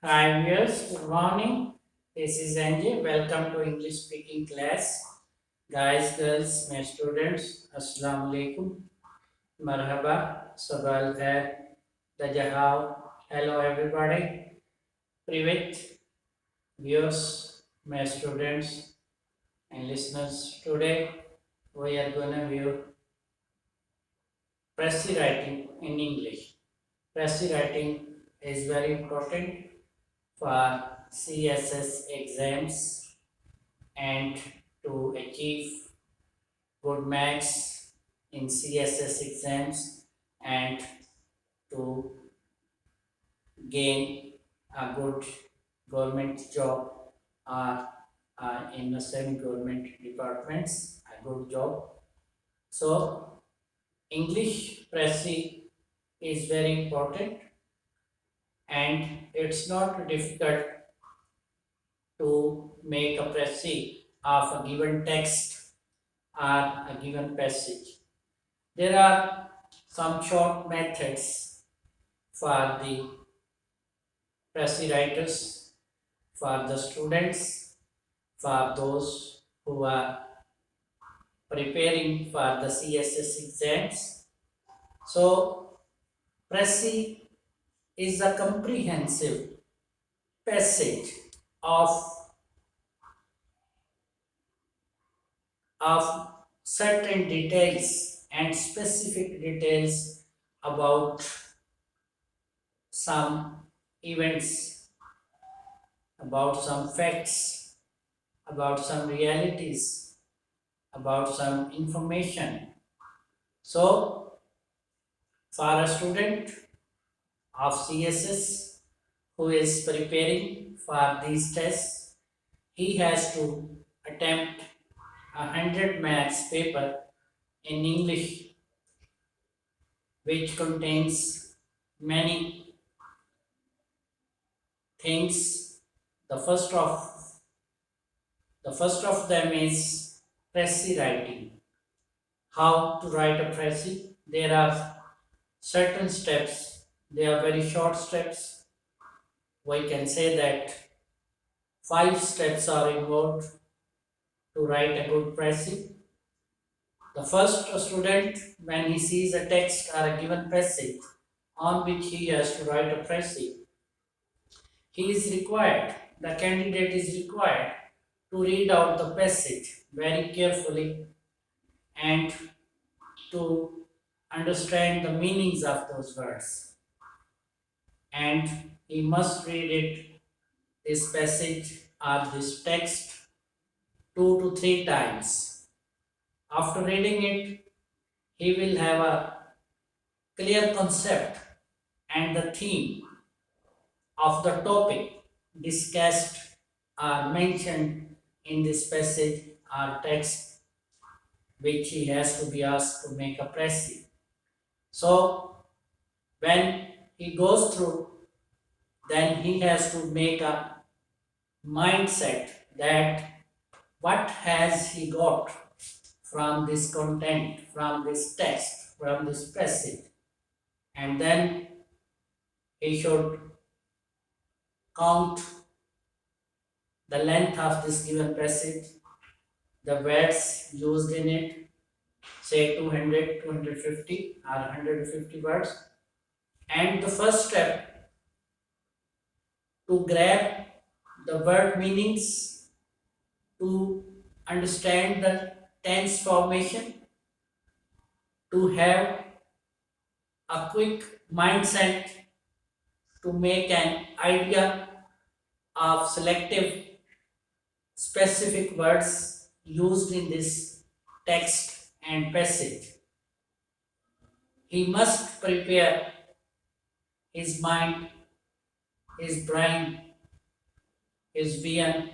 Hi viewers, good morning. This is Angie. Welcome to English speaking class. Guys, girls, my students, Assalamu alaikum. Marhaba, Sabah al khair, Dajahaw. Hello everybody. Privet, viewers, my students and listeners. Today we are gonna view precis writing in English. Precis writing is very important for CSS exams and to achieve good marks in CSS exams and to gain a good government job or in the semi-government departments, a good job. So English Pressy is very important and it's not difficult to make a Pressy of a given text or a given passage. There are some short methods for the Pressy writers, for the students, for those who are preparing for the CSS exams. So, Pressy is a comprehensive passage of, of certain details and specific details about some events, about some facts, about some realities, about some information. So, for a student of CSS who is preparing for these tests, he has to attempt 100 marks paper in English, which contains many things. The first of the first of them is Pressy writing. How to write a Pressy? There are certain steps. They are very short steps. We can say that 5 steps are involved to write a good Pressy. The first student, when he sees a text or a given passage on which he has to write a Pressy, he is required, the candidate is required to read out the passage very carefully and to understand the meanings of those words. And he must read it, this passage or this text, 2 to 3 times. After reading it, he will have a clear concept and the theme of the topic discussed or mentioned in this passage or text which he has to be asked to make a Pressy. So when he goes through, then he has to make a mindset that what has he got from this content, from this text, from this passage, and then he should count the length of this given passage, the words used in it, say 200, 250 or 150 words. And the first step to grab the word meanings, to understand the tense formation, to have a quick mindset, to make an idea of selective specific words used in this text and passage. He must prepare his mind, his brain, his vision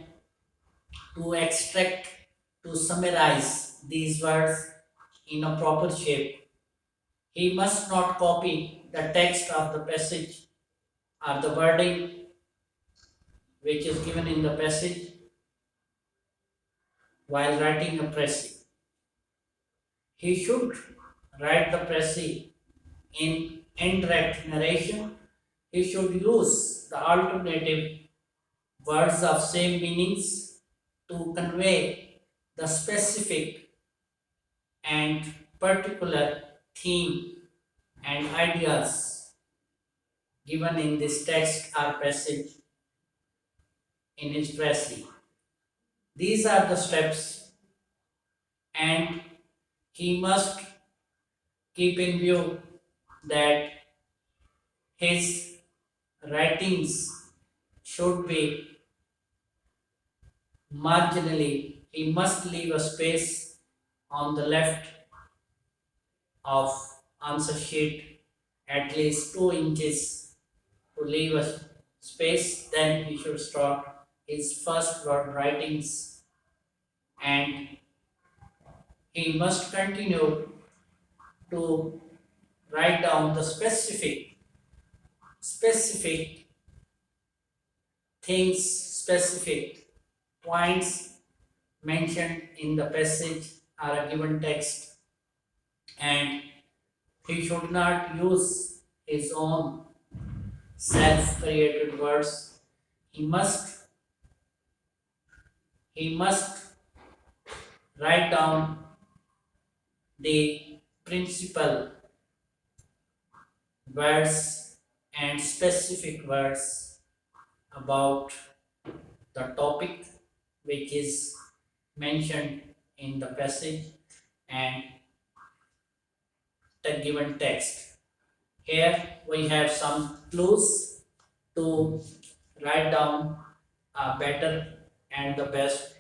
to extract, to summarize these words in a proper shape. He must not copy the text of the passage or the wording which is given in the passage while writing a Pressy. He should write the Pressy in indirect narration. he should use the alternative words of same meanings to convey the specific and particular theme and ideas given in this text or passage in his precis. These are the steps, and he must keep in view that his writings should be marginally, he must leave a space on the left of answer sheet at least 2 inches to leave a space. Then he should start his first word writings, and he must continue to write down the specific things, specific points mentioned in the passage or a given text, and he should not use his own self created words. He must he must write down the principal words and specific words about the topic which is mentioned in the passage and the given text. Here we have some clues to write down a better and the best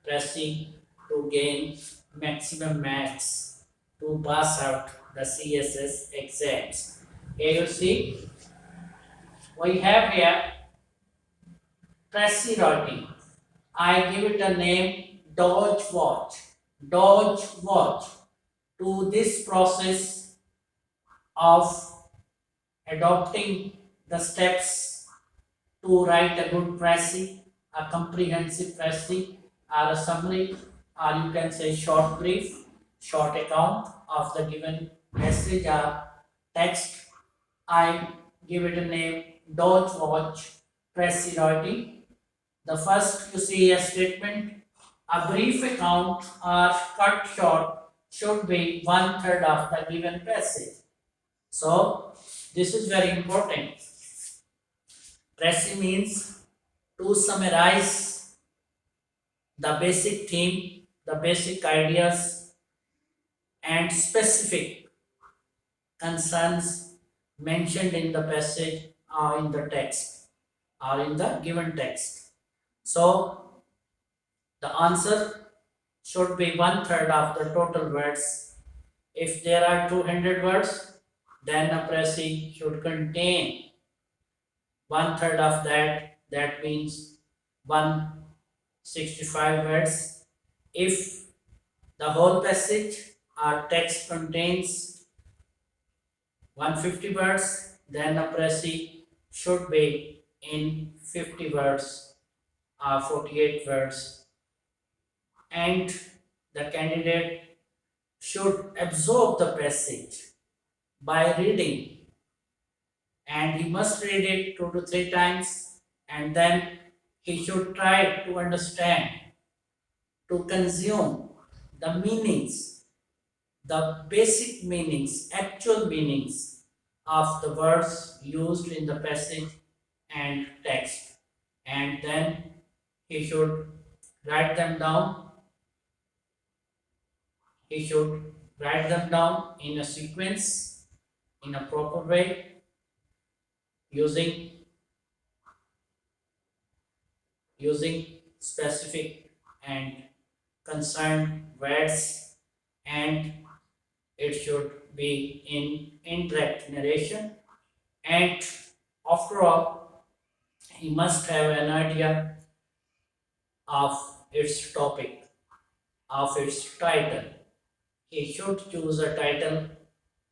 pressing to gain maximum marks to pass out the CSS exams. Here you see we have here pressy writing. I give it a name Dodge Watch. Dodge Watch. To this process of adopting the steps to write a good précis, a comprehensive précis, or a summary, or you can say short brief, short account of the given message or text. I give it a name Dodge Watch précis writing. The first you see a statement, a brief account or cut short should be 1/3 of the given passage. So this is very important. Précis means to summarize the basic theme, the basic ideas, and specific concerns mentioned in the passage or in the text or in the given text. So the answer should be 1/3 of the total words. If there are 200 words, then a précis should contain 1/3 of that. That means 165 words. If the whole passage or text contains 150 words, then a précis should be in 50 words or 48 words, and the candidate should absorb the passage by reading, and he must read it 2 to 3 times, and then he should try to understand, to consume the meanings, the basic meanings, actual meanings of the words used in the passage and text, and then he should write them down. He should write them down in a sequence, in a proper way, using specific and concerned words, and it should be in indirect narration, and after all he must have an idea of its topic, of its title. He should choose a title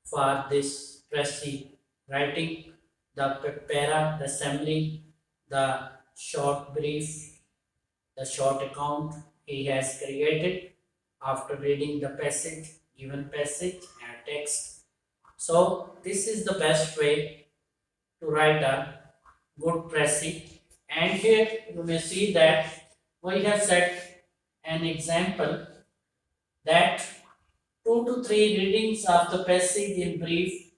for this précis writing, the para, the summary, the short brief, the short account he has created after reading the passage, given passage and text. So this is the best way to write a good precis. And here you may see that we have set an example that 2 to 3 readings of the passage in brief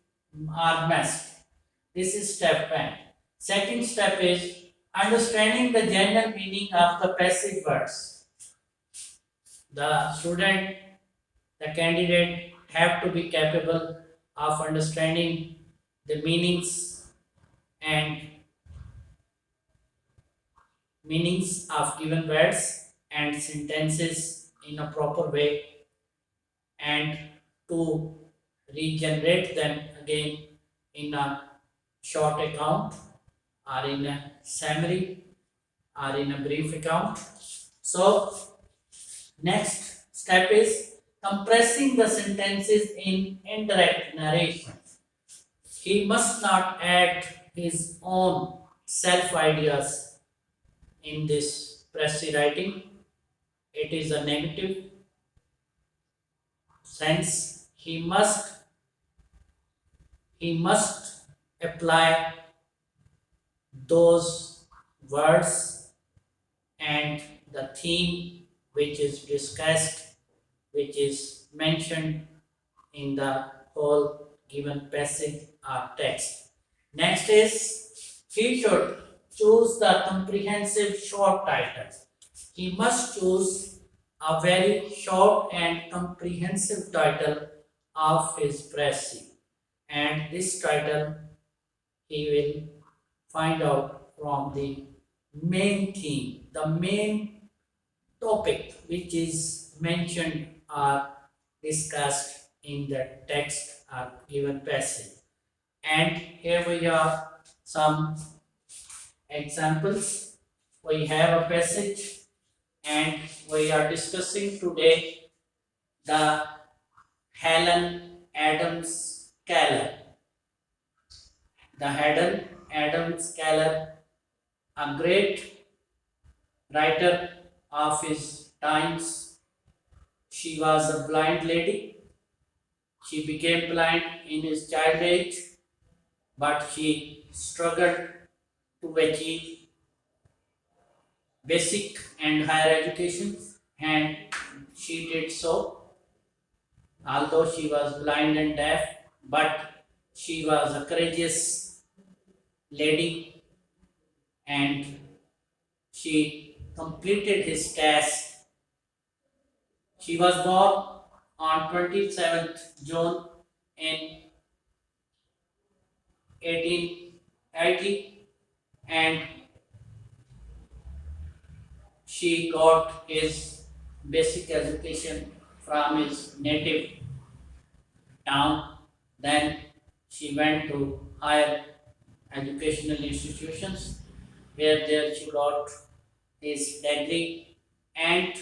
are must. This is step 1. Second step is understanding the general meaning of the passage words. The student, the candidate have to be capable of understanding the and meanings of given words and sentences in a proper way and to regenerate them again in a short account or in a summary or in a brief account. So, next step is compressing the sentences in indirect narration. He must not add his own self ideas in this precis writing. It is a negative sense. He must apply those words and the theme which is discussed, which is mentioned in the whole given passage or text. Next is he should choose the comprehensive short title. He must choose a very short and comprehensive title of his precis, and this title he will find out from the main theme, the main topic which is mentioned or discussed in the text or given passage. And here we have some examples. We have a passage and we are discussing today the Helen Adams Keller. The Helen Adams Keller, a great writer of his times. She was a blind lady. She became blind in his child age, but she struggled to achieve basic and higher education, and she did so. Although she was blind and deaf, but she was a courageous lady and she completed his task. She was born on 27th June in 1880 and she got his basic education from his native town. Then she went to higher educational institutions where there she got his degree and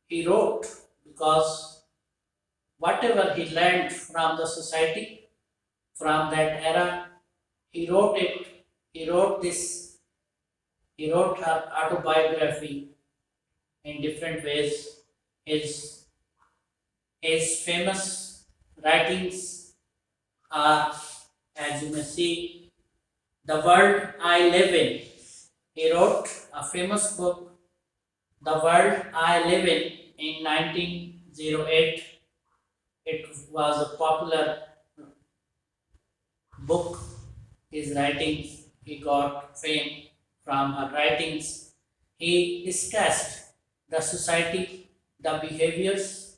he wrote because whatever he learned from the society from that era, he wrote it. He wrote this. He wrote her autobiography in different ways. His his famous writings are, as you may see, The World I Live In. He wrote a famous book, The World I Live in 1908. It was a popular book. His writings, he got fame from her writings. He discussed the society, the behaviors,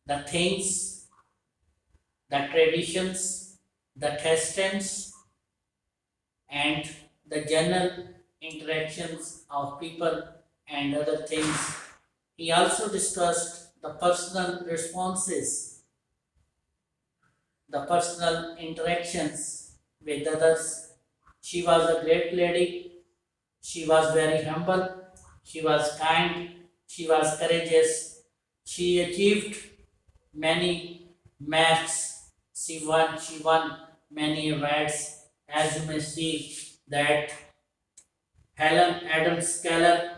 the things, the traditions, the customs, and the general interactions of people and other things. He also discussed the personal responses, the personal interactions with others. She was a great lady. She was very humble. She was kind. She was courageous. She achieved many marks. She won many awards. As you may see that Helen Adams Keller,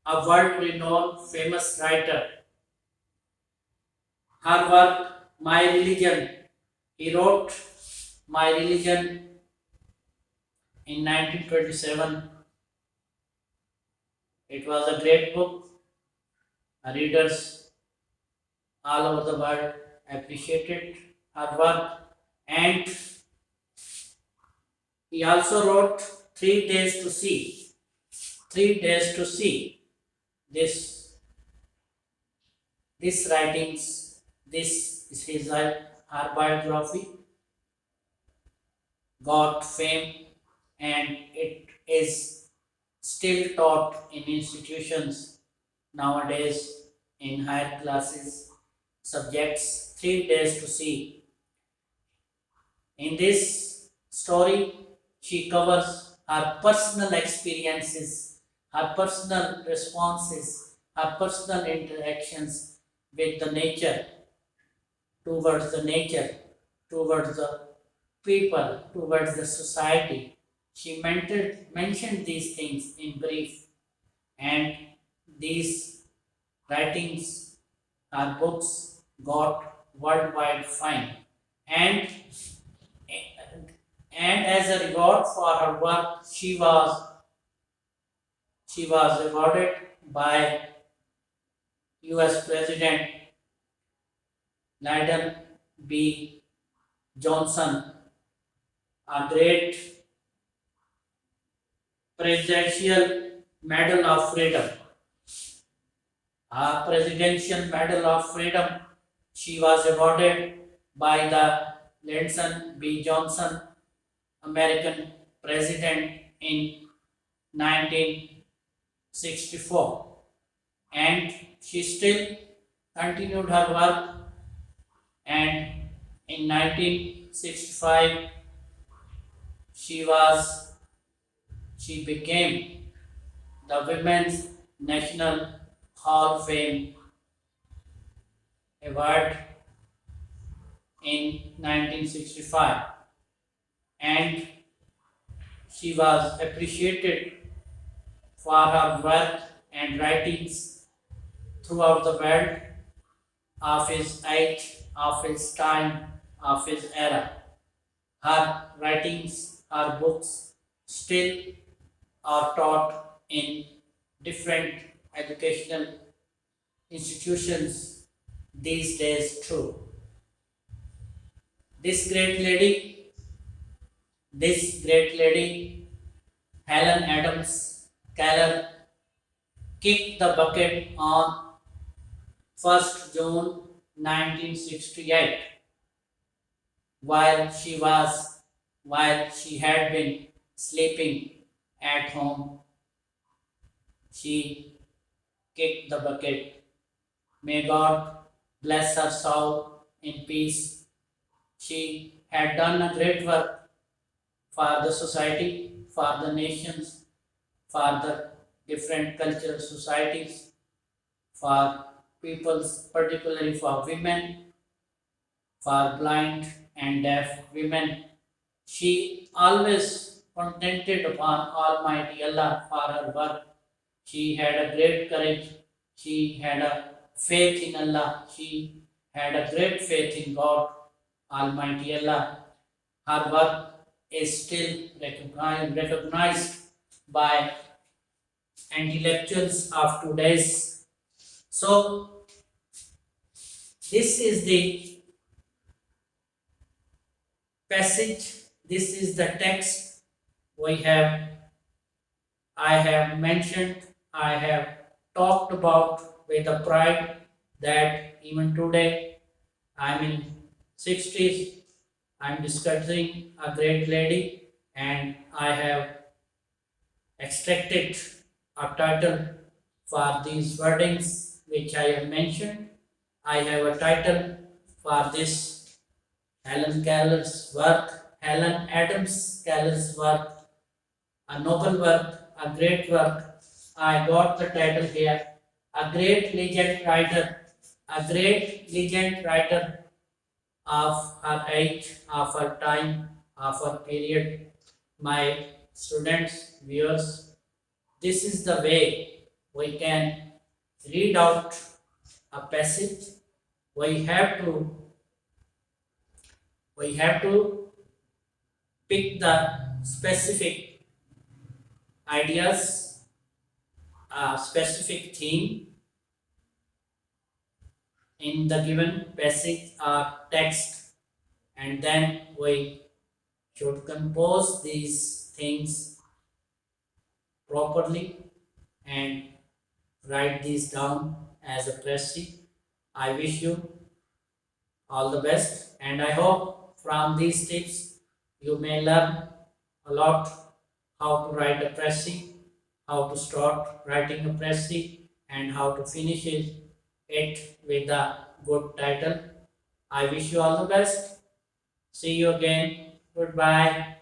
a world-renowned famous writer, her work, My Religion, he wrote My Religion in 1927. It was a great book. Readers all over the world appreciated her work, and he also wrote 3 days to see. 3 days to see. This this writings, this is his her biography, got fame, and it is still taught in institutions nowadays in higher classes subjects. 3 days to see. In this story, she covers her personal experiences, her personal responses, her personal interactions with the nature, towards the nature, towards the people, towards the society. She mentioned these things in brief, and these writings, her books got worldwide fame. And and as a reward for her work, she was awarded by U.S. President Lyndon B. Johnson a great presidential medal of freedom. A presidential medal of freedom. She was awarded by the Lyndon B. Johnson, American president in 1964, and she still continued her work, and in 1965 she was she became the Women's National Hall of Fame award in 1965, and she was appreciated for her work and writings throughout the world of his age, of his time, of his era. Her writings, her books still are taught in different educational institutions these days too. This great lady, this great lady, Helen Adams Keller, kicked the bucket on 1st June 1968 while she had been sleeping at home. She kicked the bucket. May God bless her soul in peace. She had done a great work for the society, for the nations, for the different cultural societies, for peoples, particularly for women, for blind and deaf women. She always contented upon Almighty Allah for her work. She had a great courage. She had a faith in Allah. She had a great faith in God, Almighty Allah. Her work is still recognized by intellectuals of today's. So this is the passage. This is the text we have. I have mentioned. I have talked about with a pride that even today I'm in 60s. I'm discussing a great lady, and I have extracted a title for these wordings which I have mentioned. I have a title for this Helen Keller's work, Helen Adams Keller's work, a noble work, a great work. I got the title here. A great legend writer, a great legend writer of her age, of her time, of her period. My students, viewers, this is the way we can read out a passage. We have to we have to pick the specific ideas, a specific theme in the given passage or text, and then we should compose these things properly and write these down as a precis. I wish you all the best, and I hope from these tips you may learn a lot how to write a precis, how to start writing a precis, and how to finish it with a good title. I wish you all the best. See you again. Goodbye.